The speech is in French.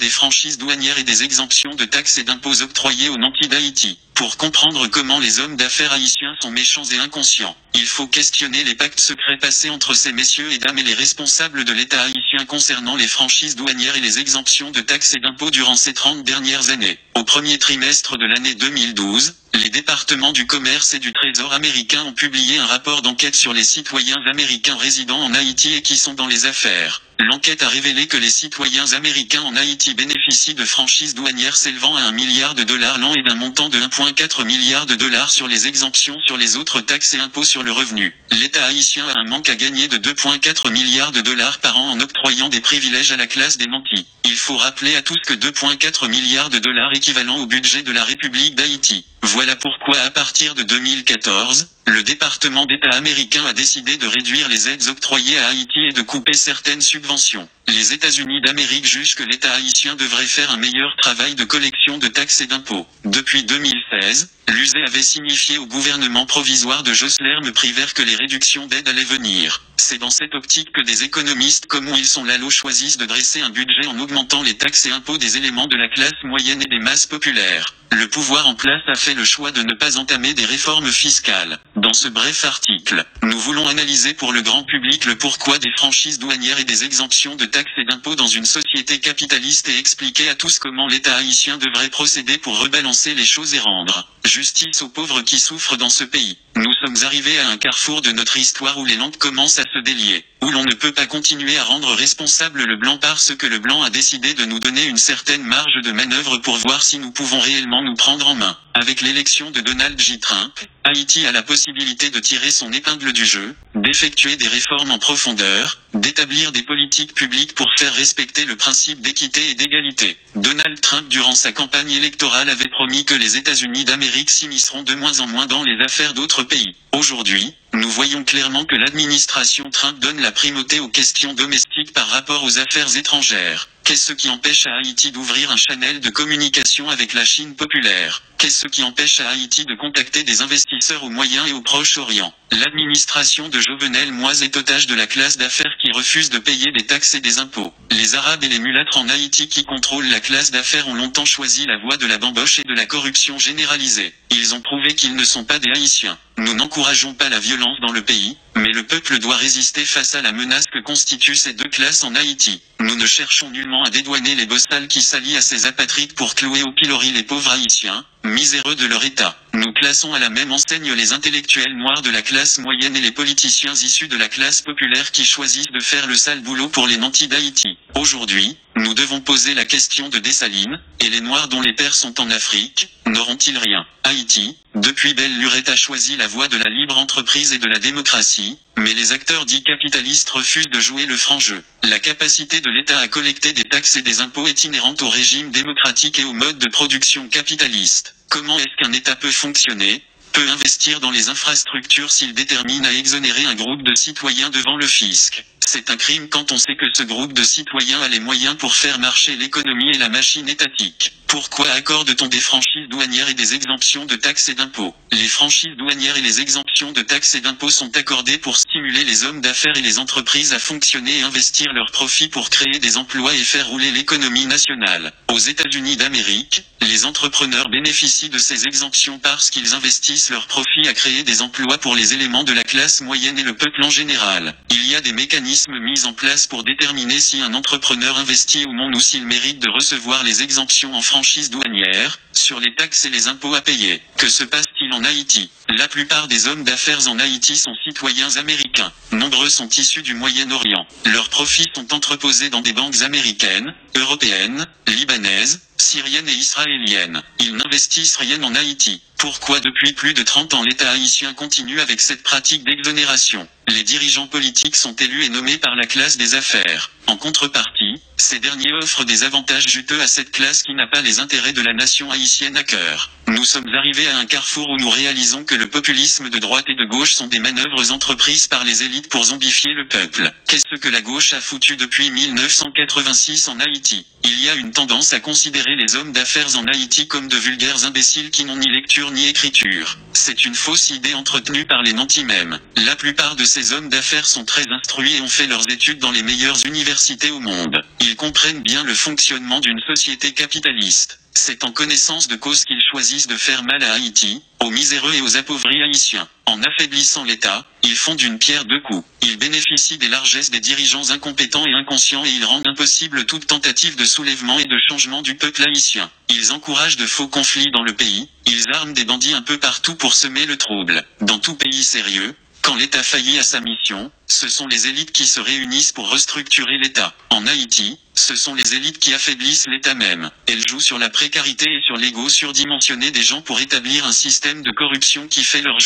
des franchises douanières et des exemptions de taxes et d'impôts octroyées aux nantis d'Haïti. Pour comprendre comment les hommes d'affaires haïtiens sont méchants et inconscients, il faut questionner les pactes secrets passés entre ces messieurs et dames et les responsables de l'État haïtien concernant les franchises douanières et les exemptions de taxes et d'impôts durant ces 30 dernières années. Au premier trimestre de l'année 2012, les départements du commerce et du Trésor américains ont publié un rapport d'enquête sur les citoyens américains résidant en Haïti et qui sont dans les affaires. L'enquête a révélé que les citoyens américains en Haïti bénéficient de franchises douanières s'élevant à $1 milliard l'an et d'un montant de $1,4 milliard sur les exemptions sur les autres taxes et impôts sur le revenu. L'État haïtien a un manque à gagner de $2,4 milliards par an en octroyant des privilèges à la classe des nantis. Il faut rappeler à tous que $2,4 milliards équivalent au budget de la République d'Haïti. Voilà pourquoi à partir de 2014, le département d'État américain a décidé de réduire les aides octroyées à Haïti et de couper certaines subventions. Les États-Unis d'Amérique jugent que l'État haïtien devrait faire un meilleur travail de collection de taxes et d'impôts. Depuis 2016, l'USE avait signifié au gouvernement provisoire de Jocelyn Prévert que les réductions d'aide allaient venir. C'est dans cette optique que des économistes comme Wilson Lalo choisissent de dresser un budget en augmentant les taxes et impôts des éléments de la classe moyenne et des masses populaires. Le pouvoir en place a fait le choix de ne pas entamer des réformes fiscales. Dans ce bref article, nous voulons analyser pour le grand public le pourquoi des franchises douanières et des exemptions de taxes et d'impôts dans une société capitaliste et expliquer à tous comment l'État haïtien devrait procéder pour rebalancer les choses et rendre justice aux pauvres qui souffrent dans ce pays. Nous sommes arrivés à un carrefour de notre histoire où les lampes commencent à se délier, où l'on ne peut pas continuer à rendre responsable le blanc parce que le blanc a décidé de nous donner une certaine marge de manœuvre pour voir si nous pouvons réellement nous prendre en main. Avec l'élection de Donald J. Trump, Haïti a la possibilité de tirer son épingle du jeu, d'effectuer des réformes en profondeur, d'établir des politiques publiques pour faire respecter le principe d'équité et d'égalité. Donald Trump durant sa campagne électorale avait promis que les États-Unis d'Amérique s'immisceront de moins en moins dans les affaires d'autres pays. Aujourd'hui, nous voyons clairement que l'administration Trump donne la primauté aux questions domestiques par rapport aux affaires étrangères. Qu'est-ce qui empêche à Haïti d'ouvrir un channel de communication avec la Chine populaire? Qu'est-ce qui empêche à Haïti de contacter des investisseurs au Moyen et au Proche-Orient? L'administration de Jovenel Moïse est otage de la classe d'affaires qui refuse de payer des taxes et des impôts. Les Arabes et les mulâtres en Haïti qui contrôlent la classe d'affaires ont longtemps choisi la voie de la bamboche et de la corruption généralisée. Ils ont prouvé qu'ils ne sont pas des Haïtiens. Nous n'encourageons pas la violence dans le pays, mais le peuple doit résister face à la menace que constituent ces deux classes en Haïti. Nous ne cherchons nullement à dédouaner les bossales qui s'allient à ces apatrides pour clouer au pilori les pauvres Haïtiens, miséreux de leur état. Nous classons à la même enseigne les intellectuels noirs de la classe moyenne et les politiciens issus de la classe populaire qui choisissent de faire le sale boulot pour les nantis d'Haïti. Aujourd'hui, nous devons poser la question de Dessalines, et les noirs dont les pères sont en Afrique, n'auront-ils rien? Haïti, depuis belle lurette a choisi la voie de la libre entreprise et de la démocratie, mais les acteurs dits capitalistes refusent de jouer le franc jeu. La capacité de l'État à collecter des taxes et des impôts est inhérente au régime démocratique et au mode de production capitaliste. Comment est-ce qu'un État peut fonctionner, peut investir dans les infrastructures s'il détermine à exonérer un groupe de citoyens devant le fisc? C'est un crime quand on sait que ce groupe de citoyens a les moyens pour faire marcher l'économie et la machine étatique. Pourquoi accorde-t-on des franchises douanières et des exemptions de taxes et d'impôts? Les franchises douanières et les exemptions de taxes et d'impôts sont accordées pour stimuler les hommes d'affaires et les entreprises à fonctionner et investir leurs profits pour créer des emplois et faire rouler l'économie nationale. Aux États-Unis d'Amérique, les entrepreneurs bénéficient de ces exemptions parce qu'ils investissent leurs profits à créer des emplois pour les éléments de la classe moyenne et le peuple en général. Il y a des mécanismes mis en place pour déterminer si un entrepreneur investit ou non ou s'il mérite de recevoir les exemptions en franchise douanière, sur les taxes et les impôts à payer. Que se passe-t-il en Haïti? La plupart des hommes d'affaires en Haïti sont citoyens américains. Nombreux sont issus du Moyen-Orient. Leurs profits sont entreposés dans des banques américaines, européennes, libanaises, syriennes et israéliennes. Ils n'investissent rien en Haïti. Pourquoi depuis plus de 30 ans l'État haïtien continue avec cette pratique d'exonération? Les dirigeants politiques sont élus et nommés par la classe des affaires. En contrepartie, ces derniers offrent des avantages juteux à cette classe qui n'a pas les intérêts de la nation haïtienne à cœur. Nous sommes arrivés à un carrefour où nous réalisons que le populisme de droite et de gauche sont des manœuvres entreprises par les élites pour zombifier le peuple. Qu'est-ce que la gauche a foutu depuis 1986 en Haïti? Il y a une tendance à considérer les hommes d'affaires en Haïti comme de vulgaires imbéciles qui n'ont ni lecture ni écriture. C'est une fausse idée entretenue par les nantis mêmes. La plupart de ces hommes d'affaires sont très instruits et ont fait leurs études dans les meilleures universités au monde. Ils Ils comprennent bien le fonctionnement d'une société capitaliste. C'est en connaissance de cause qu'ils choisissent de faire mal à Haïti, aux miséreux et aux appauvris haïtiens. En affaiblissant l'État, ils font d'une pierre deux coups. Ils bénéficient des largesses des dirigeants incompétents et inconscients et ils rendent impossible toute tentative de soulèvement et de changement du peuple haïtien. Ils encouragent de faux conflits dans le pays, ils arment des bandits un peu partout pour semer le trouble. Dans tout pays sérieux, quand l'État faillit à sa mission, ce sont les élites qui se réunissent pour restructurer l'État. En Haïti, ce sont les élites qui affaiblissent l'État même. Elles jouent sur la précarité et sur l'ego surdimensionné des gens pour établir un système de corruption qui fait leur jeu.